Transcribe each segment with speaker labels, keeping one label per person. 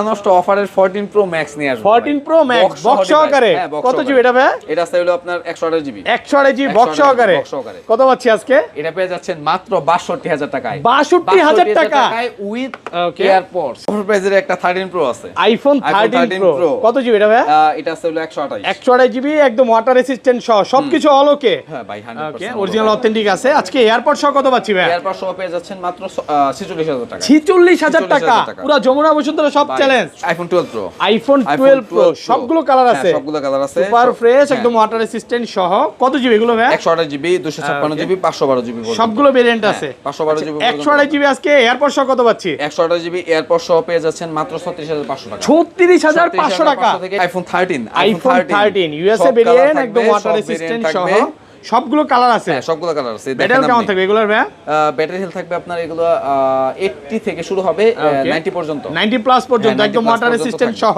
Speaker 1: নষ্ট অফারের 14 pro max নিয়ে আসবে।
Speaker 2: 14 প্রো ম্যাক্স বক্স সহকারে কত জিবি এটা ভাই?
Speaker 1: এটা আছে হলো আপনার 128 জিবি।
Speaker 2: 128 জিবি বক্স সহকারে কত পাচ্ছি আজকে?
Speaker 1: এটা পেয়ে যাচ্ছেন মাত্র 62000 টাকায়।
Speaker 2: 62000 টাকায়
Speaker 1: উইথ এয়ারপডস। অফার প্রাইজের একটা 13 প্রো আছে।
Speaker 2: আইফোন 13 প্রো কত জিবি এটা ভাই?
Speaker 1: এটা আছে হলো 128।
Speaker 2: 128 জিবি একদম ওয়াটার রেসিস্ট্যান্ট সহ সবকিছু অল ওকে।
Speaker 1: হ্যাঁ ভাই 100%
Speaker 2: ওকে অরিজিনাল অথেন্টিক আছে। আজকে এয়ারপড সহ কত পাচ্ছি ভাই?
Speaker 1: এয়ারপড সহ পেয়ে যাচ্ছেন মাত্র 46000 টাকা।
Speaker 2: 46000 টাকা পুরো যমুনা বসুন্ধরা সব challenge.
Speaker 1: IPhone 12 pro.
Speaker 2: IPhone 12 pro সবগুলো কালার আছে।
Speaker 1: হ্যাঁ সবগুলো কালার আছে।
Speaker 2: সুপার ফ্রেশ একদম ওয়াটার রেসিস্ট্যান্ট সহ কত জিবি এগুলো ভাই?
Speaker 1: 128 জিবি 256 জিবি 512 জিবি
Speaker 2: সবগুলো ভেরিয়েন্ট আছে।
Speaker 1: 512 জিবি
Speaker 2: 128 জিবি আজকে এয়ারপড সহ কত পাচ্ছি?
Speaker 1: 128 জিবি এয়ারপড সহ পেয়ে যাচ্ছেন মাত্র 36500 টাকা।
Speaker 2: 36500 টাকা
Speaker 1: থেকে আইফোন 13
Speaker 2: ইউএসএ ভেরিয়েন্ট একদম ওয়াটার রেসিস্ট্যান্ট সহ সবগুলো কালার আছে।
Speaker 1: হ্যাঁ সবগুলো কালার আছে।
Speaker 2: ব্যাটারি কেমন থাকবে এগুলোর ভাই?
Speaker 1: ব্যাটারি হেলথ থাকবে আপনার এগুলো 80 থেকে শুরু হবে 90 পর্যন্ত।
Speaker 2: 90 প্লাস পর্যন্ত একদম ওয়াটার রেসিস্ট্যান্ট সহ।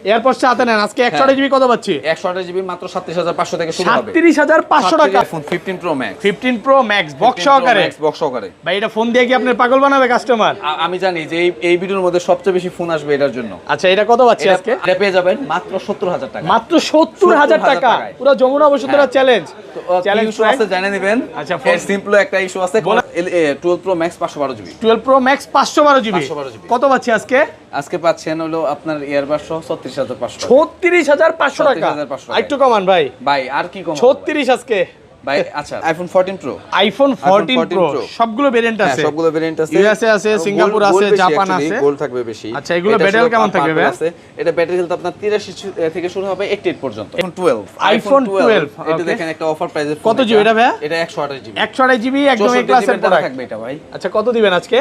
Speaker 2: এয়ারপডস সাথে নেন আজকে 128 জিবি কত পাচ্ছি?
Speaker 1: 128 জিবি মাত্র 37500 থেকে শুরু হবে।
Speaker 2: 37500 টাকা।
Speaker 1: IPhone 15 pro max.
Speaker 2: 15 pro max box সহকারে।
Speaker 1: বক্স সহকারে।
Speaker 2: ভাই এটা ফোন দিয়ে কি আপনি পাগল বানাবে কাস্টমার?
Speaker 1: আমি জানি যে এই ভিডিওর মধ্যে সবচেয়ে বেশি ফোন আসবে এটার জন্য।
Speaker 2: আচ্ছা এটা কত পাচ্ছি আজকে?
Speaker 1: এটা পেয়ে যাবেন মাত্র 70000 টাকা।
Speaker 2: মাত্র 70000 টাকা পুরো যমুনা বসুন্ধরা চ্যালেঞ্জ।
Speaker 1: চ্যালেঞ্জ আছে জানেন নেবেন।
Speaker 2: আচ্ছা
Speaker 1: ফোন সিম্পল একটা ইস্যু আছে। 12 pro max 512 GB.
Speaker 2: 12 pro max 512 GB কত পাচ্ছি আজকে?
Speaker 1: আজকে পাচ্ছেন হলো আপনার ইয়ারবাড সহ 36500।
Speaker 2: 36500 টাকা। একটু কমান ভাই।
Speaker 1: ভাই আর কি কম?
Speaker 2: 36 আজকে
Speaker 1: ভাই আচ্ছা আইফোন 14 প্রো।
Speaker 2: আইফোন 14 প্রো সবগুলো ভেরিয়েন্ট আছে।
Speaker 1: হ্যাঁ সবগুলো ভেরিয়েন্ট আছে।
Speaker 2: ইউএসএ আছে, সিঙ্গাপুর আছে, জাপান আছে।
Speaker 1: গোল্ড থাকবে বেশি।
Speaker 2: আচ্ছা এগুলো ব্যাটারি কেমন থাকবে ভাই?
Speaker 1: এটা ব্যাটারি হেলথ আপনার 83 থেকে শুরু হবে 88 পর্যন্ত।
Speaker 2: আইফোন 12
Speaker 1: এটা দেখেন একটা অফার প্রাইসে
Speaker 2: কত জিবি এটা ভাই?
Speaker 1: এটা 128 জিবি।
Speaker 2: 128 জিবি একদম এ ক্লাসের প্রোডাক্ট
Speaker 1: থাকবে এটা ভাই।
Speaker 2: আচ্ছা কত দিবেন আজকে?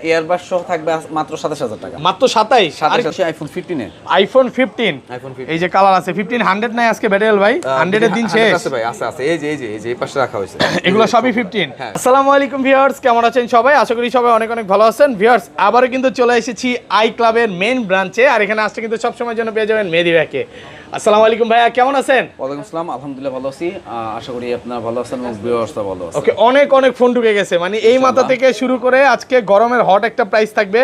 Speaker 1: এয়ারবাড সহ থাকবে মাত্র 27000 টাকা।
Speaker 2: মাত্র 27।
Speaker 1: আর আইফোন 15
Speaker 2: আইফোন 15 এই যে কালার আছে 15 100 নাই আজকে ব্যাটারি ভাই 100 এর দিন শেষ
Speaker 1: আছে ভাই আছে এই যে এই পাশে রাখা হয়েছে।
Speaker 2: এগুলো সবই 15। আসসালামু আলাইকুম ভিউয়ার্স, কেমন আছেন সবাই? আশা করি সবাই অনেক অনেক ভালো আছেন। ভিউয়ার্স আবারও কিন্তু চলে এসেছি আই ক্লাবের মেইন ব্রাঞ্চে, আর এখানে আসতে কিন্তু সবসময়ের জন্য পেয়ে যাবেন মেহেদী ভাইকে। আসসালামু আলাইকুম ভাইয়া, কেমন আছেন?
Speaker 1: ওয়ালাইকুম আসসালাম, আলহামদুলিল্লাহ ভালো আছি। আশা করি আপনারা ভালো আছেন এবং ভিউয়ার্সরা ভালো আছেন।
Speaker 2: ওকে অনেক অনেক ফোন ঢুকে গেছে, মানে এই মাথা থেকে শুরু করে আজকে গরমের হট একটা প্রাইস থাকবে।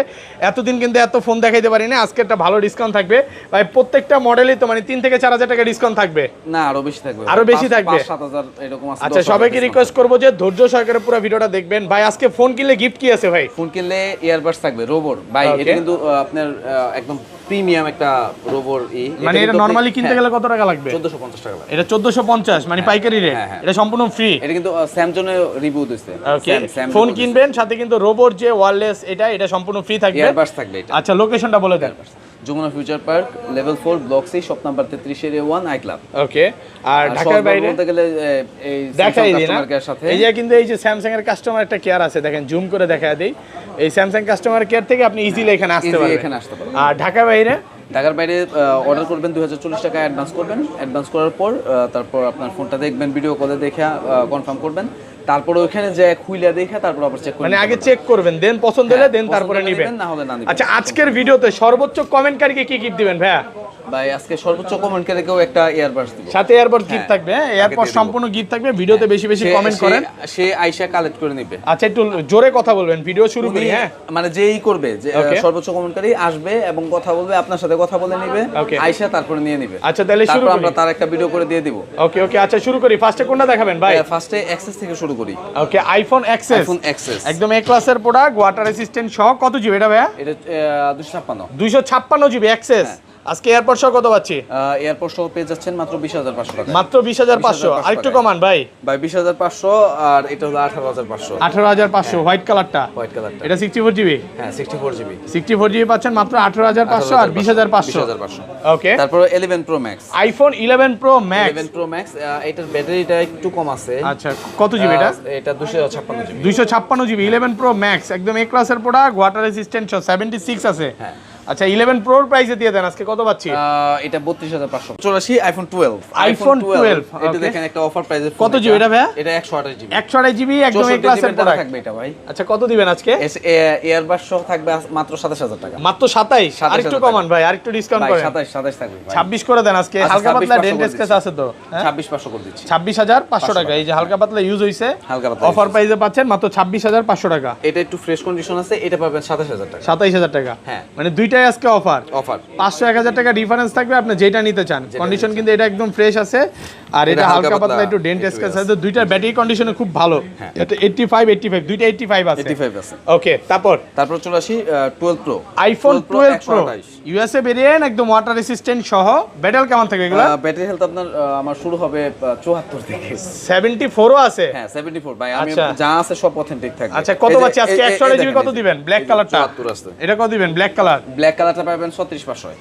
Speaker 2: এতদিন কিন্তু এত ফোন দেখাইতে পারি না, আজকে একটা ভালো ডিসকাউন্ট থাকবে ভাই। প্রত্যেকটা মডেলই তো মানে 3 থেকে 4000 টাকা ডিসকাউন্ট থাকবে না? আরো বেশি থাকবে, আরো বেশি থাকবে 5-7000 এরকম আছে। আচ্ছা সবাইকে রিকোয়েস্ট করব যে ধৈর্য সহকারে পুরো ভিডিওটা দেখবেন ভাই। আজকে ফোন কিনলে গিফট কি আছে ভাই?
Speaker 1: ফোন কিনলে ইয়ারবাডস থাকবে রোবর ভাই। এটা কিন্তু আপনার একদম প্রিমিয়াম একটা রোবর।
Speaker 2: মানে এটা নরমালি কিনতে গেলে কত টাকা লাগবে?
Speaker 1: 1450 টাকা লাগবে।
Speaker 2: এটা 1450 মানে পাইকারি রেট। এটা সম্পূর্ণ ফ্রি।
Speaker 1: এটা কিন্তু স্যামসাং এর রিভিউ দিছে।
Speaker 2: ওকে ফোন কিনবেন সাথে কিন্তু রোবর যে ওয়্যারলেস এটা সম্পূর্ণ ফ্রি থাকবে।
Speaker 1: ইয়ারবাডস থাকবে এটা।
Speaker 2: আচ্ছা লোকেশনটা বলে দেন।
Speaker 1: Jamuna future park level 4 block C shop number 33 এর 1 আই ক্লাব।
Speaker 2: ওকে আর ঢাকার বাইরে বলতে গেলে এই দেখাই দিই না, এই যে কিন্তু এই যে স্যামসাং এর কাস্টমার একটা কেয়ার আছে, দেখেন জুম করে দেখায় দেই। এই স্যামসাং কাস্টমার কেয়ার থেকে আপনি ইজিলি এখানে আসতে পারবেন। আর ঢাকার বাইরে অর্ডার করবেন 2040 টাকা অ্যাডভান্স করবেন। অ্যাডভান্স করার পর তারপর আপনার ফোনটা দেখবেন, ভিডিও কলে দেখে কনফার্ম করবেন। তারপর ওখানে যে খুইলা দেখে তারপর আবার চেক করবেন, মানে আগে চেক করবেন, দেন পছন্দ হলে দেন তারপরে নেবেন, না হলে না নেবেন। আচ্ছা আজকের ভিডিওতে সর্বোচ্চ কমেন্টকারীকে কি গিফট দিবেন ভাইয়া? ভাই আজকে সর্বোচ্চ কমেন্টকারীকেও একটা ইয়ারবাডস দিব, সাথে ইয়ারবাডস গিফট থাকবে। ইয়ারবাডস সম্পূর্ণ গিফট থাকবে। ভিডিওতে বেশি বেশি কমেন্ট করেন, সে আইসা কালেক্ট করে নেবে। আচ্ছা একটু জোরে কথা বলবেন, ভিডিও শুরু করি। হ্যাঁ মানে যেই করবে যে সর্বোচ্চ কমেন্টকারী আসবে এবং কথা বলবে, আপনার সাথে কথা বলে নেবে, আইসা তারপরে নিয়ে নেবে। আচ্ছা তাহলে শুরু করি, আমরা তার একটা ভিডিও করে দিয়ে দিব। ওকে আচ্ছা শুরু করি। ফার্স্টে কোনটা দেখাবেন ভাই? ফার্স্টে এক্সেস থেকে শুরু করি। ওকে আইফোন এক্সেস একদম এ ক্লাসের প্রোডাক্ট, ওয়াটার রেসিস্ট্যান্ট সহ। কত জিবি এটা ভাইয়া? এটা 256 জিবি এক্সেস। আজকে এয়ারপোর্ট সহ কত পাচ্ছি? এয়ারপোর্ট সহ পেয়ে যাচ্ছেন মাত্র 20500 টাকা। মাত্র 20500। আরেকটু কমান ভাই 20500। আর এটা হলো 18500 হোয়াইট কালারটা। এটা 64 জিবি। হ্যাঁ 64 জিবি পাচ্ছেন মাত্র 18500 আর 20500। ওকে তারপর 11 pro max, iPhone 11 pro max. এটার ব্যাটারিটা একটু কম আছে। আচ্ছা কত জিবি এটা? এটা 256 জিবি 11 প্রো ম্যাক্স একদম এ ক্লাসের প্রোডাক্ট, ওয়াটার রেসিস্ট্যান্ট 76 আছে। হ্যাঁ আচ্ছা 11 প্রোর প্রাইসে দিয়ে দেন আজকে কত পাচ্ছি? এটা 32500। 84 আইফোন 12 এটা দেখেন একটা অফার প্রাইসে। কত জিবি এটা ভাই? এটা 128 জিবি একদম এ ক্লাসের প্রোডাক্ট থাকবে এটা ভাই। আচ্ছা কত দিবেন আজকে? এয়ারবাডস সহ থাকবে মাত্র 27000 টাকা। মাত্র 27। আরেকটু কমান ভাই, আরেকটু ডিসকাউন্ট করেন। 27 থাকবে ভাই। 26 করে দেন আজকে। হালকা পাতলা ডেন্ট স্কেচ আছে তো। 26500 করে দিচ্ছি। 26500 টাকা। এই যে হালকা পাতলা ইউজ হইছে, অফার প্রাইসে পাচ্ছেন মাত্র 26500 টাকা। এটা একটু ফ্রেশ কন্ডিশন আছে, এটা পাবেন 27000 টাকা। 27000 টাকা। হ্যাঁ মানে দুইটা দুইটাই আজকে অফার 500-1000 টাকা ডিফারেন্স থাকবে, আপনি যেটা নিতে চান। কন্ডিশন কিন্তু এটা একদম ফ্রেশ আছে, আর এটা হালকা পাতলা একটু ডেন্ট স্ক্র্যাচ আছে। দুইটার ব্যাটারি কন্ডিশন খুব ভালো। এটা 85 দুইটা 85 আছে। ওকে, তারপর
Speaker 1: চলে আসি 12 pro,
Speaker 2: iPhone 12 pro USA variant, একদম ওয়াটার রেসিস্ট্যান্ট সহ। ব্যাটারি কেমন থাকবে এগুলা?
Speaker 1: ব্যাটারি হেলথ আপনার আমার শুরু হবে 74 থেকে।
Speaker 2: 74 ও আছে?
Speaker 1: হ্যাঁ 74 ভাই, আমি যা আছে সব অথেন্টিক থাকবে।
Speaker 2: আচ্ছা, কত পাচ্ছি আজকে? 100 জিবি কত দিবেন? ব্ল্যাক কালারটা
Speaker 1: 74 আছে।
Speaker 2: এটা কত দিবেন? ব্ল্যাক কালার,
Speaker 1: ব্ল্যাক কালারটা পাবেন 36500।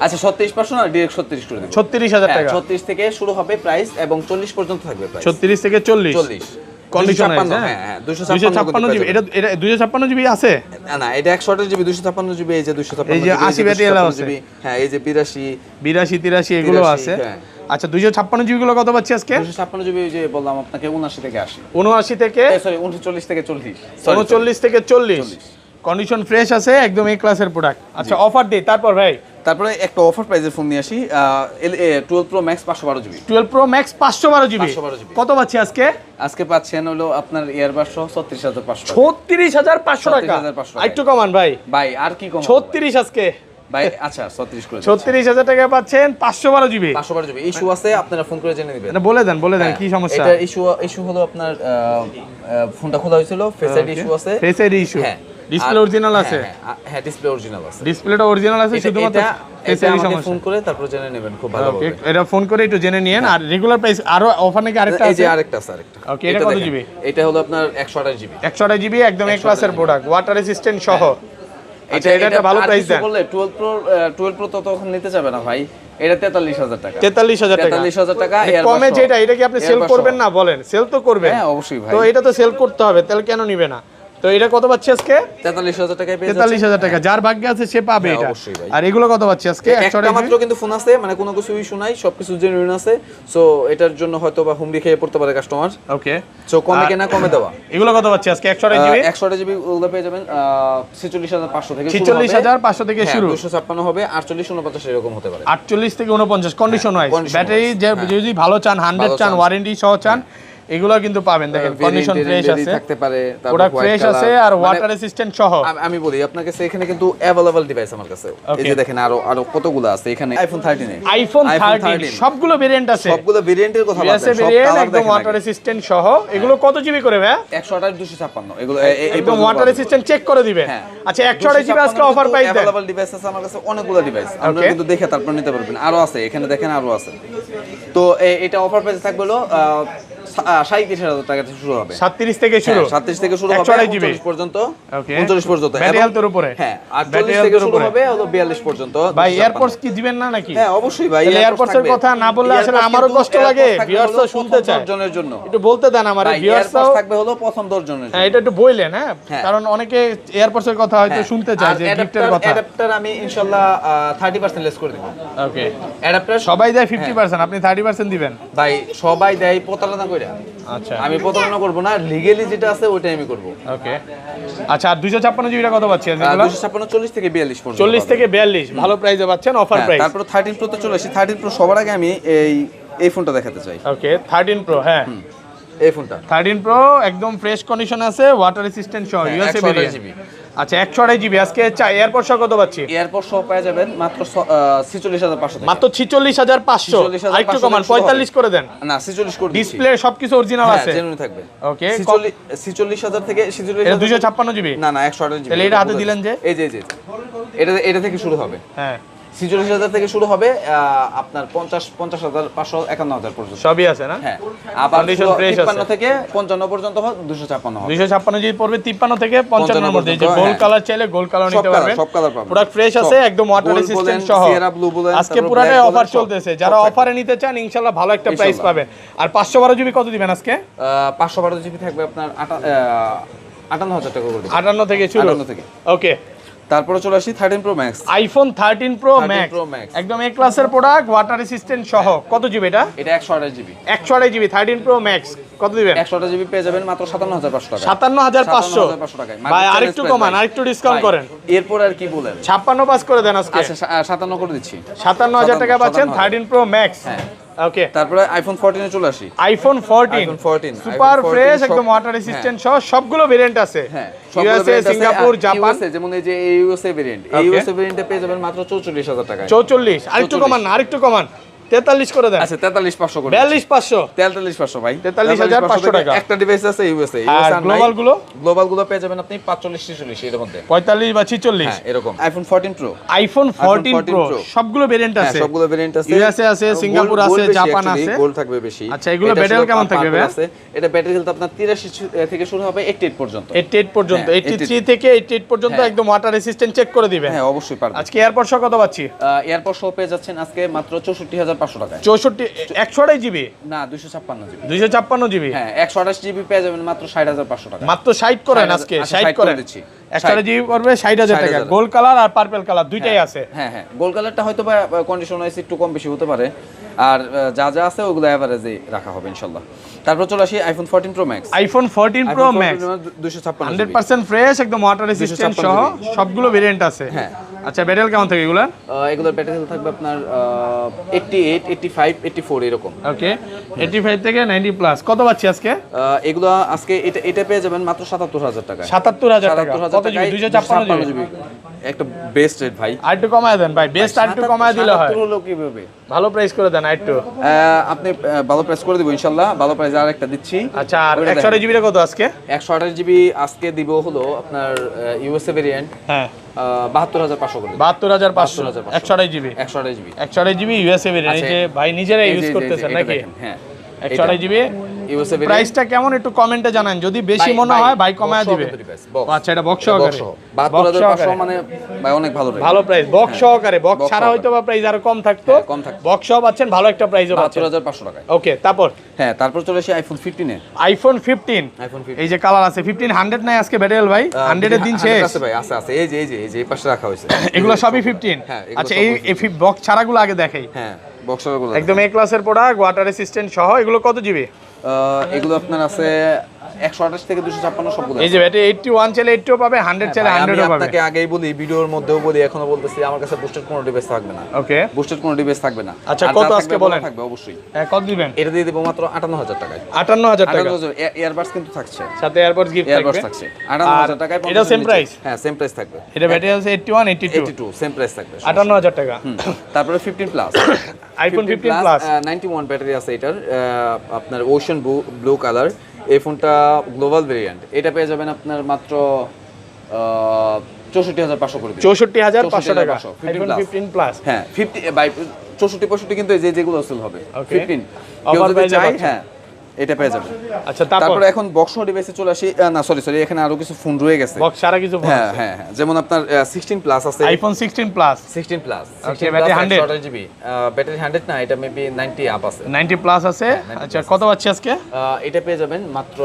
Speaker 1: আচ্ছা 36500 না, ডাইরেক্ট 36 করে দেব।
Speaker 2: 36000 টাকা।
Speaker 1: 36 থেকে শুরু হবে প্রাইস এবং 40 পর্যন্ত থাকবে প্রাইস।
Speaker 2: 36 থেকে 40 কন্ডিশন আছে।
Speaker 1: হ্যাঁ
Speaker 2: 256 জিবি। এটা 256 জিবি আছে?
Speaker 1: না এটা 128 জিবি, 256 জিবি, এই যে 256
Speaker 2: এই যে 80 ব্যাটারি আছে।
Speaker 1: হ্যাঁ এই যে 82
Speaker 2: 83 এগুলো আছে। আচ্ছা 256 জিবি গুলো কত পাচ্ছি আজকে?
Speaker 1: 256 জিবি যে বললাম আপনাকে 79 থেকে 80।
Speaker 2: 79 থেকে
Speaker 1: সরি 39 থেকে 40।
Speaker 2: 39 থেকে 40 কন্ডিশন ফ্রেশ আছে, একদম এ ক্লাসের প্রোডাক্ট। আচ্ছা অফার দেই, তারপরে
Speaker 1: একটা অফার প্রাইসের ফোন নিয়ে আসি। 12 pro max 512 GB.
Speaker 2: 12 pro max 512 GB কত পাচ্ছি আজকে?
Speaker 1: আজকে পাচ্ছেন হলো আপনার ইয়ারবাস সহ 36500।
Speaker 2: 36500 টাকা। একটু কমান ভাই
Speaker 1: আর কি কম?
Speaker 2: 36 আজকে
Speaker 1: ভাই। আচ্ছা 36 করে
Speaker 2: 36000 টাকা পাচ্ছেন 512 জিবি।
Speaker 1: ইস্যু আছে, আপনারা ফোন করে জেনে নেবেন।
Speaker 2: বলে দেন কি সমস্যা?
Speaker 1: এটা ইস্যু হলো আপনার ফোনটা খোলা হয়েছিল, ফেস আইডি ইস্যু আছে।
Speaker 2: Face ID issue? হ্যাঁ। ডিসপ্লে অরিজিনাল আছে?
Speaker 1: হ্যাঁ ডিসপ্লে অরিজিনাল আছে।
Speaker 2: ডিসপ্লেটা অরিজিনাল আছে, শুধুমাত্র ফেস আইডি সমস্যা।
Speaker 1: ফোন করে তারপর জেনে নেবেন, খুব ভালো হবে।
Speaker 2: এটা ফোন করে একটু জেনে নিয়েন। আর রেগুলার প্রাইস আরো অফার নাকি আরেকটা আছে?
Speaker 1: এই যে আরেকটা আছে, আরেকটা।
Speaker 2: ওকে, এটা কত জিবি?
Speaker 1: এটা হলো আপনার 128 জিবি।
Speaker 2: 128 জিবি, একদম এ ক্লাসের প্রোডাক্ট, ওয়াটার রেসিস্ট্যান্ট সহ। এটা একটা ভালো প্রাইস দেন।
Speaker 1: বললে 12 প্রো তো তখন নিতে যাবে না ভাই, এটা 43000 টাকা।
Speaker 2: 43000 টাকা।
Speaker 1: 43000 টাকা
Speaker 2: কমে যেটা, এটা কি আপনি সেল করবেন না? বলেন, সেল তো করবেন।
Speaker 1: হ্যাঁ অবশ্যই ভাই।
Speaker 2: তো এটা তো সেল করতে হবে, তাহলে কেন নিবে না? তো এটা কত পাচ্ছি আজকে?
Speaker 1: 43000 টাকায় পেয়ে যাচ্ছে।
Speaker 2: 43000 টাকা, যার ভাগ্যে আছে সে পাবে এটা। আর এগুলো কত পাচ্ছি আজকে?
Speaker 1: 100 মাত্র কিন্তু ফোন আছে, মানে কোনো কিছু ইস্যু নাই, সবকিছু জেনুইন আছে। সো এটার জন্য হয়তো বা হুমড়ি খেয়ে পড়তে পারে কাস্টমার।
Speaker 2: ওকে,
Speaker 1: সো কমে কেনা কমে দেওয়া।
Speaker 2: এগুলো কত পাচ্ছি আজকে? 128 জিবি।
Speaker 1: 128 জিবি ওগুলো পেয়ে যাবেন 46500 থেকে শুরু হবে।
Speaker 2: 46500 থেকে শুরু।
Speaker 1: 256 হবে, 48 49 এরকম হতে পারে।
Speaker 2: 48 থেকে 49 কন্ডিশন ওয়াইজ। ব্যাটারি যদি ভালো চান, 100 চান, ওয়ারেন্টি সহ চান, এগুলো কিন্তু পাবেন। দেখেন কন্ডিশন ফ্রেশ আছে,
Speaker 1: থাকতে পারে,
Speaker 2: প্রোডাক্ট ফ্রেশ আছে, আর ওয়াটার রেসিস্ট্যান্ট সহ।
Speaker 1: আমি বলি আপনার কাছে এখানে কিন্তু अवेलेबल ডিভাইস আমার কাছে। এই যে দেখেন আরো কতগুলো আছে এখানে। আইফোন 13
Speaker 2: আইফোন 13 সবগুলো ভেরিয়েন্ট আছে।
Speaker 1: সবগুলো ভেরিয়েন্টের কথা বলতে
Speaker 2: সব কালার একদম ওয়াটার রেসিস্ট্যান্ট সহ। এগুলো কত জিবি করে ভাই?
Speaker 1: 128 256 এগুলো
Speaker 2: একদম ওয়াটার রেসিস্ট্যান্ট, চেক করে দিবেন। আচ্ছা 128 জিবি আজকে অফার প্রাইস দেন।
Speaker 1: अवेलेबल ডিভাইস আছে আমার কাছে, অনেকগুলো ডিভাইস। আপনারা কিন্তু দেখে তারপর নিতে পারবেন। আরো আছে এখানে, দেখেন আরো আছে। তো এটা অফার প্রাইস থাকবে হলো 37000 টাকা থেকে শুরু হবে।
Speaker 2: 37 থেকে শুরু,
Speaker 1: 37 থেকে শুরু হবে 39 পর্যন্ত। 39 পর্যন্ত
Speaker 2: ব্যাটারি হেলথের উপরে।
Speaker 1: হ্যাঁ, 48 থেকে শুরু হবে হলো 42 পর্যন্ত।
Speaker 2: ভাই এয়ারপোর্টস কি দিবেন না নাকি?
Speaker 1: হ্যাঁ অবশ্যই ভাই,
Speaker 2: এয়ারপোর্টস এর কথা না বললে আসলে আমারও কষ্ট লাগে। ভিউয়ার্স তো শুনতে চায়,
Speaker 1: 10 জনের জন্য
Speaker 2: একটু বলতে দেন আমার ভিউয়ার্স। থাকবে
Speaker 1: হলো প্রথম 10 জনের জন্য।
Speaker 2: হ্যাঁ এটা একটু বললেন। হ্যাঁ, কারণ অনেকে এয়ারপোর্টস এর কথা হয়তো শুনতে চায়, যে গিফটের কথা।
Speaker 1: অ্যাডাপ্টার আমি ইনশাআল্লাহ 30% লেস করে দেব।
Speaker 2: ওকে,
Speaker 1: অ্যাডাপ্টার
Speaker 2: সবাই দেয় 50%, আপনি 30% দিবেন?
Speaker 1: ভাই সবাই দেয় প্রতারণা কইরা।
Speaker 2: আচ্ছা,
Speaker 1: আমি প্রতারণা করব না, লিগ্যালি যেটা আছে ওইটাই আমি করব।
Speaker 2: ওকে, আচ্ছা। আর 256 জিবিটা কত পাচ্ছি আজকে?
Speaker 1: 256 40 থেকে 42 পর্যন্ত।
Speaker 2: 40 থেকে 42 ভালো প্রাইসে পাচ্ছেন, অফার প্রাইস।
Speaker 1: তারপর 13 প্রো তে চলে আসি। 13 প্রো সবার আগে আমি এই ফোনটা দেখাতে চাই।
Speaker 2: ওকে, 13 প্রো। হ্যাঁ,
Speaker 1: এই ফোনটা 13
Speaker 2: প্রো একদম ফ্রেশ কন্ডিশন আছে, ওয়াটার রেসিস্ট্যান্ট সহ, ইউএসএ ভেরিয়েন্ট। আচ্ছা 128 জিবি আজকে। এয়ারপোর্ট সহ কত পাচ্ছি?
Speaker 1: এয়ারপোর্ট সহ পেয়ে যাবেন মাত্র 46500 টাকা।
Speaker 2: মাত্র 46500। আরেকটু কমান, 45 করে দেন।
Speaker 1: না 46 করে দিচ্ছি।
Speaker 2: ডিসপ্লে সবকিছু অরিজিনাল আছে,
Speaker 1: জেনুইন থাকবে।
Speaker 2: ওকে,
Speaker 1: 46000 থেকে
Speaker 2: 256 জিবি।
Speaker 1: না 128 জিবি।
Speaker 2: তাহলে এটা হাতে দিলেন যে?
Speaker 1: এই যে এটা থেকে শুরু হবে।
Speaker 2: হ্যাঁ,
Speaker 1: 46000 থেকে শুরু হবে আপনার 50500 51000 পর্যন্ত
Speaker 2: সবই আছে না?
Speaker 1: হ্যাঁ, আবার 53 থেকে 55 পর্যন্ত হয় 256 হবে।
Speaker 2: 256 জিবি পড়বে 53 থেকে 55 এর মধ্যে। যে গোল্ড কালার চাইলে গোল্ড কালার নিতে পারবেন,
Speaker 1: সব কালার পাবেন।
Speaker 2: প্রোডাক্ট ফ্রেশ আছে, একদম ওয়াটার রেসিস্ট্যান্ট সহ। আজকে পুরোটাই অফার চলতেছে, যারা অফারে নিতে চান ইনশাআল্লাহ ভালো একটা প্রাইস পাবেন। আর 512 জিবি কত দিবেন আজকে?
Speaker 1: 512 জিবি থাকবে আপনার 58000 টাকা করে।
Speaker 2: 58 থেকে শুরু।
Speaker 1: 58 থেকে।
Speaker 2: ওকে,
Speaker 1: তারপরে চলে আসি 13 pro max.
Speaker 2: IPhone 13 pro max একদম এ ক্লাসের প্রোডাক্ট, ওয়াটার রেসিস্ট্যান্ট সহ। কত জিবি এটা?
Speaker 1: এটা 128 জিবি।
Speaker 2: 128 জিবি 13 প্রো ম্যাক্স কত দিবেন?
Speaker 1: 128 জিবি পেয়ে যাবেন মাত্র 57500 টাকা।
Speaker 2: 57500
Speaker 1: টাকায়।
Speaker 2: ভাই আরেকটু কমান, আরেকটু ডিসকাউন্ট করেন।
Speaker 1: এরপর আর কি বলেন?
Speaker 2: 56 পাস করে দেন আজকে।
Speaker 1: আচ্ছা 57 করে দিচ্ছি।
Speaker 2: 57000 টাকা পাচ্ছেন 13 প্রো ম্যাক্স।
Speaker 1: হ্যাঁ,
Speaker 2: ওকে,
Speaker 1: তারপরে আইফোন 14 এ চলে আসি।
Speaker 2: আইফোন 14 সুপার ফ্রেশ একদম ওয়াটার রেসিস্ট্যান্ট সহ সবগুলো ভেরিয়েন্ট আছে।
Speaker 1: হ্যাঁ,
Speaker 2: ইউএসএ, সিঙ্গাপুর, জাপান,
Speaker 1: যেমন এই যে ইউএসএ ভেরিয়েন্ট, এই ইউএসএ ভেরিয়েন্টে পেয়ে যাবেন মাত্র 44000 টাকায়।
Speaker 2: 44, আরেকটু কমান, আরেকটু কমান, 43 করে দেন।
Speaker 1: আচ্ছা 43500 করে,
Speaker 2: 42500,
Speaker 1: 43500 ভাই,
Speaker 2: 43500 টাকা।
Speaker 1: একটা ডিভাইস আছে ইউএসএ,
Speaker 2: আর গ্লোবাল গুলো
Speaker 1: পেয়ে যাবেন আপনি 45 46 এর মধ্যে,
Speaker 2: 45 বা 46,
Speaker 1: হ্যাঁ এরকম। আইফোন 14 প্রো,
Speaker 2: আইফোন 14 প্রো সবগুলো ভেরিয়েন্ট আছে,
Speaker 1: সবগুলো ভেরিয়েন্ট আছে,
Speaker 2: ইউএসএ আছে, সিঙ্গাপুর আছে, জাপান আছে,
Speaker 1: গোল্ড থাকবে বেশি।
Speaker 2: আচ্ছা এগুলো ব্যাটারি কেমন থাকবে ভাই?
Speaker 1: এটা ব্যাটারি হেলথ আপনার 83 থেকে শুরু হবে 88 পর্যন্ত,
Speaker 2: 88 পর্যন্ত, 83 থেকে 88 পর্যন্ত একদম ওয়াটার রেসিস্ট্যান্ট চেক করে দিবেন।
Speaker 1: হ্যাঁ অবশ্যই পারবেন।
Speaker 2: আজকে এয়ারপড সহ কত পাচ্ছি?
Speaker 1: এয়ারপড সহ পেয়ে যাচ্ছেন আজকে মাত্র 64500 টাকায়।
Speaker 2: 64, 128 জিবি
Speaker 1: না 256 জিবি,
Speaker 2: 256 জিবি,
Speaker 1: হ্যাঁ 128 জিবি পেয়ে যাবেন মাত্র 60500 টাকা।
Speaker 2: মাত্র 60 করেন আজকে, 60 করেন দিচ্ছি। 128 জিবি পড়বে 60000 টাকা। গোল্ড কালার আর পার্পল কালার দুইটাই আছে।
Speaker 1: হ্যাঁ হ্যাঁ, গোল্ড কালারটা হয়তো বা কন্ডিশন ওয়াইজ একটু কম বেশি হতে পারে, আর যা যা আছে ওগুলো এভারেজে রাখা হবে ইনশাআল্লাহ। তারপর চলে আসি iPhone 14 pro max.
Speaker 2: IPhone 14 pro max
Speaker 1: 256
Speaker 2: 100% fresh একদম ওয়াটার রেসিস্ট্যান্ট সহ সবগুলো ভেরিয়েন্ট আছে।
Speaker 1: হ্যাঁ
Speaker 2: আচ্ছা ব্যাটারি কেমন থাকে এগুলা?
Speaker 1: এগুলোর ব্যাটারি হেলথ থাকবে আপনার 88 85 84 এরকম।
Speaker 2: ওকে, 85 থেকে 90 প্লাস। কত পাচ্ছি আজকে?
Speaker 1: এগুলো আজকে এটা পেয়ে যাবেন মাত্র 77000 টাকা।
Speaker 2: 77000 টাকা। কত জিবি? 256 জিবি।
Speaker 1: একটা বেস্ট রেট ভাই,
Speaker 2: আরেকটু কমায় দেন ভাই, বেস্ট আরেকটু কমায় দিলে হয়।
Speaker 1: হলো কিভাবে?
Speaker 2: ভালো প্রাইস করে দেন আরেকটু।
Speaker 1: আপনি ভালো প্রাইস করে দিব ইনশাআল্লাহ, ভালো প্রাইস আরেকটা দিচ্ছি।
Speaker 2: আচ্ছা আর 128 জিবি কত আজকে?
Speaker 1: 128 জিবি আজকে দিব হলো আপনার ইউএসএ ভেরিয়েন্ট,
Speaker 2: হ্যাঁ
Speaker 1: 72500 করে।
Speaker 2: 72500 128 GB,
Speaker 1: 128 GB,
Speaker 2: 128 GB USA variant. এই যে ভাই নিজেরাই ইউজ করতেছেন নাকি?
Speaker 1: হ্যাঁ
Speaker 2: 128 জিবি
Speaker 1: ইউএসএ ভেরিয়েন্ট।
Speaker 2: প্রাইসটা কেমন একটু কমেন্টে জানান, যদি বেশি মনে হয় ভাই কমায় দিবে। আচ্ছা এটা বক্স সহকারে
Speaker 1: 72500 মানে ভাই অনেক ভালো রেট,
Speaker 2: ভালো প্রাইস। বক্স সহকারে, বক্স ছাড়া হয়তো বা প্রাইস আরো কম থাকতো, বক্স সহ পাচ্ছেন ভালো একটা প্রাইসও পাচ্ছেন
Speaker 1: 72500 টাকায়।
Speaker 2: ওকে তারপর
Speaker 1: হ্যাঁ তারপর চলে আসি আইফোন 15 এ।
Speaker 2: আইফোন 15 এই যে কালার আছে 15 100 নাই আজকে ব্যাটারি ভাই, 100 এর দিন শেষ
Speaker 1: আছে ভাই, আছে আছে, এই যে এই পাশে রাখা হয়েছে,
Speaker 2: এগুলো সবই 15। আচ্ছা এই বক্স ছাড়াগুলো আগে দেখাই।
Speaker 1: হ্যাঁ বক্সগুলো
Speaker 2: একদম এ ক্লাসের প্রোডাক্ট, ওয়াটার রেসিস্ট্যান্ট সহ। এগুলো কত জিবি?
Speaker 1: এগুলো আপনার আছে 128 থেকে 256 সবগুলো।
Speaker 2: এই যে ব্যাটারি 81 চাইলে 80ও পাবে, 100 চাইলে 100ও পাবে।
Speaker 1: আপনাকে আগেই বলি, ভিডিওর মধ্যেও বলি, এখনো বলতেছি, আমার কাছে বুস্টেড কোনো ডিভাইস থাকবে না।
Speaker 2: ওকে
Speaker 1: বুস্টেড কোনো ডিভাইস থাকবে না।
Speaker 2: আচ্ছা কত আজকে বলেন?
Speaker 1: থাকবে অবশ্যই।
Speaker 2: হ্যাঁ কত দিবেন?
Speaker 1: এটা দিয়ে দেব মাত্র 58000 টাকায়।
Speaker 2: 58000 টাকা।
Speaker 1: ইয়ারবাডস কিন্তু থাকছে
Speaker 2: সাথে এয়ারপডস গিফট থাকবে।
Speaker 1: ইয়ারবাডস থাকছে 58000 টাকায়।
Speaker 2: এটা সেম প্রাইস?
Speaker 1: হ্যাঁ সেম প্রাইস থাকবে।
Speaker 2: এটা ব্যাটারি আছে 81 82
Speaker 1: সেম প্রাইস থাকবে
Speaker 2: 58000 টাকা।
Speaker 1: তারপরে 15 প্লাস
Speaker 2: আইফোন 15 প্লাস
Speaker 1: 91 ব্যাটারি আছে এটার, আপনার ওশান ব্লু কালার। এই ফোনটা গ্লোবাল ভেরিয়েন্ট, এটা পেয়ে যাবেন আপনার মাত্র 64500 করে দিবেন।
Speaker 2: 64500 টাকা আইফোন 15 প্লাস।
Speaker 1: হ্যাঁ 50 বাই 64 65 কিন্তু এই যেগুলো সেল হবে 15
Speaker 2: অফার প্রাইসে
Speaker 1: চাই। হ্যাঁ এটা পেয়ে যাবেন।
Speaker 2: আচ্ছা
Speaker 1: তারপরে এখন বক্স ডিভাইসে চলে আসি। না সরি এখানে আরো কিছু ফোন রয়ে গেছে,
Speaker 2: বক্স সারা কিছু ফোন।
Speaker 1: হ্যাঁ হ্যাঁ যেমন আপনার 16 প্লাস আছে,
Speaker 2: iPhone 16 plus.
Speaker 1: 16 plus
Speaker 2: okay battery 100
Speaker 1: GB, battery 100 না, এটা মেবি 90 আপ আছে,
Speaker 2: 90 প্লাস আছে। আচ্ছা কত পাচ্ছি আজকে?
Speaker 1: এটা পেয়ে যাবেন মাত্র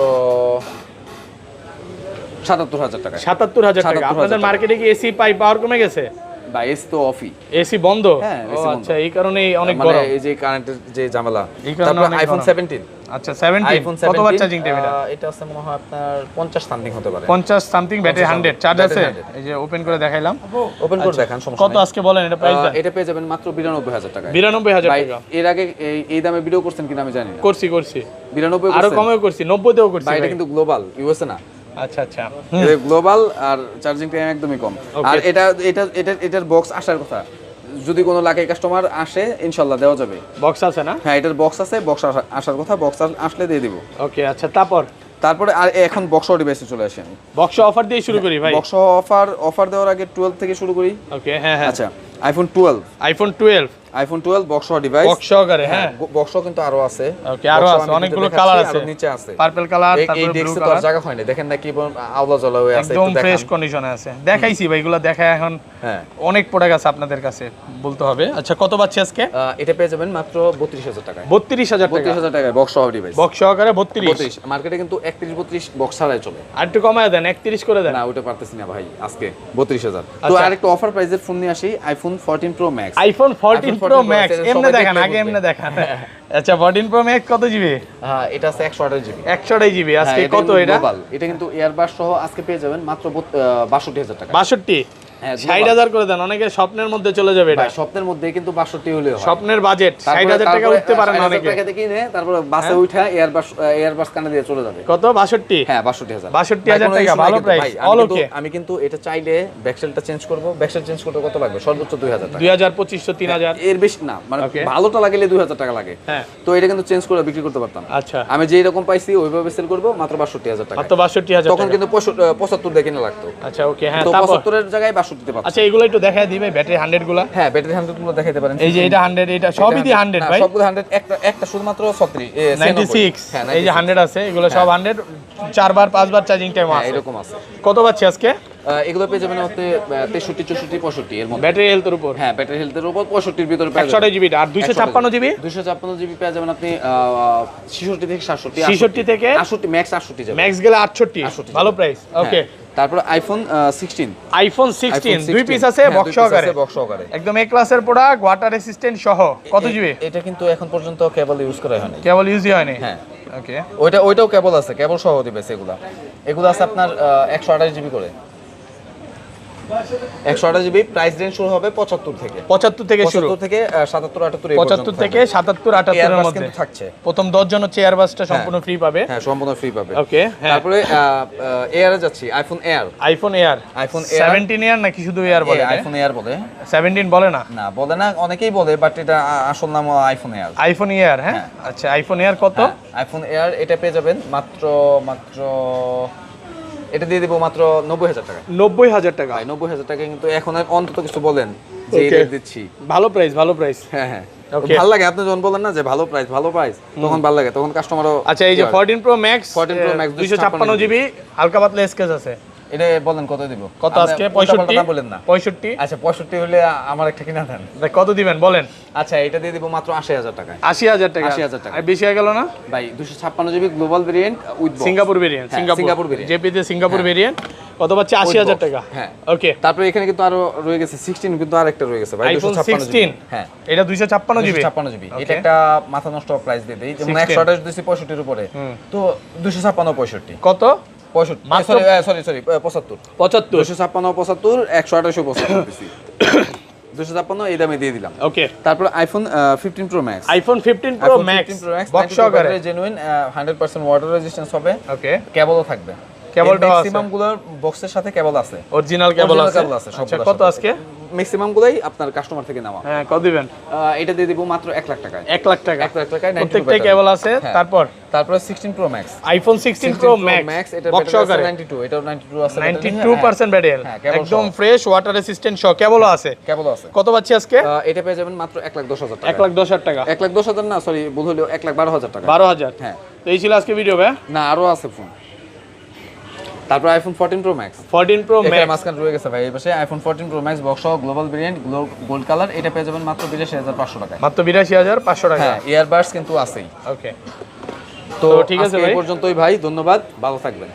Speaker 1: 77000 টাকা।
Speaker 2: 77000 টাকা। আপনাদের মার্কেটে কি এসি পাওয়ার কমে গেছে?
Speaker 1: বা এসি তো অফই,
Speaker 2: এসি বন্ধ।
Speaker 1: হ্যাঁ
Speaker 2: আচ্ছা এই কারণেই অনেক
Speaker 1: মানে
Speaker 2: গরম,
Speaker 1: এই যে কারেন্টের যে ঝামেলা।
Speaker 2: তারপর
Speaker 1: আইফোন 17।
Speaker 2: আচ্ছা 17 কতবার চার্জিং টাইম?
Speaker 1: এটা আছে মনে হয় আপনার 50 সামথিং হতে পারে,
Speaker 2: 50 সামথিং, ব্যাটারি 100 চার্জ আছে। এই যে ওপেন করে দেখাইলাম,
Speaker 1: ওপেন করে দেখান সমস্যা
Speaker 2: কত আজকে বলেন এটা প্রাইস?
Speaker 1: এটা পেয়ে যাবেন মাত্র 92000 টাকা।
Speaker 2: 92000 টাকা।
Speaker 1: এর আগে এই দামে ভিডিও করছেন কিনা আমি জানি না।
Speaker 2: করছি
Speaker 1: 92
Speaker 2: আরো কমেও করছি, 90 তেও করছি।
Speaker 1: এটা কিন্তু গ্লোবাল, ইউএসএ না।
Speaker 2: আচ্ছা আচ্ছা
Speaker 1: এটা গ্লোবাল, আর চার্জিং টাইম একদমই কম। আর এটার বক্স আসার কথা, যদি কোনো লাকি কাস্টমার আসে ইনশাআল্লাহ দেওয়া যাবে।
Speaker 2: বক্স আছে না?
Speaker 1: হ্যাঁ এটার বক্স আছে, বক্স আসার কথা, বক্স আসলে দিয়ে দিব।
Speaker 2: ওকে আচ্ছা তারপরে
Speaker 1: আর এখন বক্স ডিভাইসে চলে আসি আমি।
Speaker 2: বক্স অফার দিয়ে শুরু করি ভাই।
Speaker 1: বক্স অফার দেওয়ার আগে 12 থেকে শুরু করি।
Speaker 2: ওকে হ্যাঁ
Speaker 1: আচ্ছা আইফোন 12 বক্স ডিভাইস,
Speaker 2: বক্স সহকারে। হ্যাঁ
Speaker 1: বক্স কিন্তু আরো আছে।
Speaker 2: ওকে আরো আছে, অনেকগুলো কালার আছে,
Speaker 1: নিচে আছে
Speaker 2: পার্পল কালার, তারপরে ব্লু কালার।
Speaker 1: তো জায়গা হয় না, দেখেন না কি আওলা জ্বলা হয়ে আছে,
Speaker 2: একদম ফ্রেশ কন্ডিশনে আছে। দেখাইছি ভাই, এগুলো দেখায় এখন।
Speaker 1: হ্যাঁ
Speaker 2: অনেক প্রোডাক্ট আছে আপনাদের কাছে বলতে হবে। আচ্ছা কত পাচ্ছি আজকে?
Speaker 1: এটা পেয়ে যাবেন মাত্র 32000 টাকায়।
Speaker 2: 32000
Speaker 1: টাকায় বক্স ডিভাইস,
Speaker 2: বক্স সহকারে 32।
Speaker 1: মার্কেটে কিন্তু 31 32 বক্স ছাড়াই চলে।
Speaker 2: আর একটু কমায় দেন, 31 করে দেন।
Speaker 1: না ওটা পারতেছি না ভাই আজকে 32000। তো আরেকটা অফার প্রাইসের ফোন নিয়ে আসি, iPhone 14 pro max.
Speaker 2: IPhone 14 pro max এমনে দেখেন, আগে এমনে দেখান। আচ্ছা 14 প্রো ম্যাক্স কত জিবি?
Speaker 1: হ্যাঁ এটা আছে 128 জিবি।
Speaker 2: 128 জিবি আজকে কত এটা?
Speaker 1: এটা কিন্তু এয়ারবাস সহ আজকে পেয়ে যাবেন মাত্র 62000 টাকা।
Speaker 2: 62 60,000 করে দেন, অনেকে স্বপ্নের মধ্যে চলে যাবে এটা।
Speaker 1: ভাই স্বপ্নের মধ্যে কিন্তু 62 হলে হয়,
Speaker 2: স্বপ্নের বাজেট 60,000 টাকা উঠতে পারে না অনেকে।
Speaker 1: টাকা দিয়ে কিনে তারপর বাসে উঠা এয়ারবাস কানে দিয়ে চলে যাবে।
Speaker 2: কত? 62?
Speaker 1: হ্যাঁ 62,000।
Speaker 2: 62,000 টাকা ভালো প্রাইস। অল ওকে।
Speaker 1: আমি কিন্তু এটা চাইলে ব্যাকসেলটা চেঞ্জ করব, ব্যাকসেল চেঞ্জ করতে কত লাগবে? সর্বোচ্চ 2000 টাকা।
Speaker 2: 2000, 2500, 3000
Speaker 1: এর বেশি না, মানে ভালোটা লাগলে 2000 টাকা লাগে।
Speaker 2: হ্যাঁ,
Speaker 1: তো এটা কিন্তু চেঞ্জ করে বিক্রি করতে পারতাম।
Speaker 2: আচ্ছা,
Speaker 1: আমি যেই রকম পাইছি ওইভাবে সেল করব মাত্র 62,000 টাকা।
Speaker 2: মাত্র 62,000
Speaker 1: তখন কিন্তু 75 দিয়ে কিনা লাগতো।
Speaker 2: আচ্ছা ওকে। হ্যাঁ,
Speaker 1: তো
Speaker 2: তারপর
Speaker 1: 75 এর জায়গায় 62 তে পাচ্ছি।
Speaker 2: আচ্ছা, এগুলো একটু দেখায় দিবে ব্যাটারি 100 গুলা।
Speaker 1: হ্যাঁ, ব্যাটারি 100 গুলো দেখাইতে পারেন।
Speaker 2: এই যে এটা 100, এটা সবই দি 100 ভাই,
Speaker 1: সবগুলো 100, একটা শুধুমাত্র
Speaker 2: 96। এই যে 100 আছে, এগুলো সব 100, 4 বার 5 বার চার্জিং টাইম আছে,
Speaker 1: এরকম আছে।
Speaker 2: কত পাচ্ছি আজকে?
Speaker 1: এগুলো পেয়ে যাবেন হচ্ছে 63, 64, 65 এর মধ্যে।
Speaker 2: ব্যাটারি হেলথের উপর?
Speaker 1: হ্যাঁ, ব্যাটারি হেলথের উপর 65 এর ভিতরে পেয়ে যাবেন।
Speaker 2: 128 জিবি আর 256 জিবি?
Speaker 1: 256 জিবি পেয়ে যাবেন আপনি 66 থেকে 67,
Speaker 2: 66 থেকে
Speaker 1: 68, ম্যাক্স 68 যাবে।
Speaker 2: ম্যাক্স গেলে 68, ভালো প্রাইস। ওকে,
Speaker 1: তারপর আইফোন 16।
Speaker 2: আইফোন 16 দুই পিস আছে, বক্স সহকারে, একদম এ ক্লাসের প্রোডাক্ট, ওয়াটার রেসিস্ট্যান্ট সহ। কত জিবি?
Speaker 1: এটা কিন্তু এখন পর্যন্ত কেবল ইউজ করা হয়নি।
Speaker 2: কেবল ইউজই হয়নি?
Speaker 1: হ্যাঁ,
Speaker 2: ওকে।
Speaker 1: ওইটাও কেবল আছে, কেবল সহ দিবে এগুলো আছে আপনার 128 জিবি করে। 128 জিবি, প্রাইস রেঞ্জ শুরু হবে 75 থেকে।
Speaker 2: 75 থেকে শুরু,
Speaker 1: 75 থেকে 77, 78
Speaker 2: 75 থেকে 77, 78 এর মধ্যে
Speaker 1: থাকছে।
Speaker 2: প্রথম 10 জন হচ্ছে এয়ারবাসটা সম্পূর্ণ ফ্রি পাবে।
Speaker 1: হ্যাঁ, সম্পূর্ণ ফ্রি পাবে।
Speaker 2: ওকে।
Speaker 1: তারপরে এয়ারে যাচ্ছি, iPhone air.
Speaker 2: IPhone air 17 air নাকি শুধু এয়ার বলে?
Speaker 1: আইফোন এয়ার বলে,
Speaker 2: 17 বলে না?
Speaker 1: না বলে না, অনেকেই বলে, বাট এটা আসল নাম আইফোন এয়ার।
Speaker 2: IPhone air. হ্যাঁ, আচ্ছা, আইফোন এয়ার কত?
Speaker 1: আইফোন এয়ার এটা পেয়ে যাবেন মাত্র এটা দিয়ে দেবো মাত্র 90,000 টাকা।
Speaker 2: 90,000 টাকা?
Speaker 1: ভাই 90,000 টাকা কিন্তু এখন আর অন্তত কিছু বলেন যে এই রেট দিচ্ছি।
Speaker 2: ভালো প্রাইস।
Speaker 1: হ্যাঁ, ভালো লাগে। আপনি যখন বলেন না যে ভালো প্রাইস, তখন ভালো লাগে, তখন কাস্টমারও।
Speaker 2: আচ্ছা, এই যে 14 Pro Max 256 জিবি হালকা পাতলা স্কেচ আছে,
Speaker 1: এটা বলেন কত দিব?
Speaker 2: কত আজকে? 65
Speaker 1: বলেন না।
Speaker 2: 65?
Speaker 1: আচ্ছা, 65 হলে আমার একটা কিনা দেন।
Speaker 2: কত দিবেন বলেন?
Speaker 1: আচ্ছা, এটা দিয়ে দিব মাত্র 80,000 টাকা।
Speaker 2: 80,000 টাকা?
Speaker 1: 80,000 টাকা।
Speaker 2: আর বেশি হয়ে গেল না
Speaker 1: ভাই? 256 GB global variant with
Speaker 2: Singapore variant, Singapore JP তে সিঙ্গাপুর ভেরিয়েন্ট। কত পাচ্ছে? 80,000 টাকা।
Speaker 1: হ্যাঁ,
Speaker 2: ওকে।
Speaker 1: তারপরে এখানে কিন্তু আরো রয়ে গেছে 16, কিন্তু আরেকটা রয়ে গেছে ভাই,
Speaker 2: আইফোন 16।
Speaker 1: হ্যাঁ,
Speaker 2: এটা 256 জিবি।
Speaker 1: 256 জিবি। এটা একটা মাথা নষ্ট প্রাইস দিয়ে দেই, যেমন 128 দিছি 65 এর উপরে, তো 256 65
Speaker 2: কত?
Speaker 1: 65, সরি 75 256 75 128 75 দিছি। 256 এই দামে দিয়ে দিলাম।
Speaker 2: ওকে।
Speaker 1: তারপর iPhone 15 pro max.
Speaker 2: IPhone 15 pro max box সহকারে,
Speaker 1: জেনুইন 100% ওয়াটার রেজিস্ট্যান্স হবে।
Speaker 2: ওকে।
Speaker 1: কেবলও থাকবে,
Speaker 2: কেবলটাও আছে,
Speaker 1: ম্যাক্সিমাম গুলোর বক্সের সাথে কেবল আছে,
Speaker 2: অরিজিনাল কেবল আছে। আচ্ছা, কত আজকে?
Speaker 1: ম্যাক্সিমাম গুলাই আপনার কাস্টমার থেকে নেওয়া।
Speaker 2: হ্যাঁ, কত দিবেন?
Speaker 1: এটা দিয়ে দিব মাত্র 1 লাখ টাকায়।
Speaker 2: 1 লাখ টাকা?
Speaker 1: 1 লাখ টাকায়
Speaker 2: প্রত্যেকটা কেবল আছে। তারপরে
Speaker 1: 16 pro max,
Speaker 2: iPhone 16 pro max
Speaker 1: এটা
Speaker 2: বক্স সহকারে
Speaker 1: 92, এটাও 92 আছে,
Speaker 2: 92% ব্যাটারি, একদম ফ্রেশ, ওয়াটার রেসিস্ট্যান্ট সহ, কেবলও আছে। কত পাচ্ছি আজকে?
Speaker 1: এটা পেয়ে যাবেন মাত্র 1,10,000 টাকা।
Speaker 2: 1,10,000 টাকা?
Speaker 1: 1,10,000 না, সরি ভুল হলো, 1,12,000 টাকা।
Speaker 2: 12,000?
Speaker 1: হ্যাঁ।
Speaker 2: তো এই ছিল আজকে ভিডিও ভাই?
Speaker 1: না, আরো আছে ফোন। তারপর iPhone 14 pro max.
Speaker 2: 14 pro max
Speaker 1: মাঝখানে রয়ে গেছে ভাই, এই পাশে আইফোন 14 প্রো ম্যাক্স বক্স সহ গ্লোবাল ভেরিয়েন্ট, গোল্ড কালার। এটা পেয়ে যাবেন মাত্র 82,500 টাকায়।
Speaker 2: মাত্র 82,500 টাকা?
Speaker 1: হ্যাঁ, ইয়ারবাডস কিন্তু আছেই।
Speaker 2: ওকে,
Speaker 1: তো
Speaker 2: ঠিক আছে ভাই,
Speaker 1: এই পর্যন্তই ভাই, ধন্যবাদ, ভালো থাকবেন।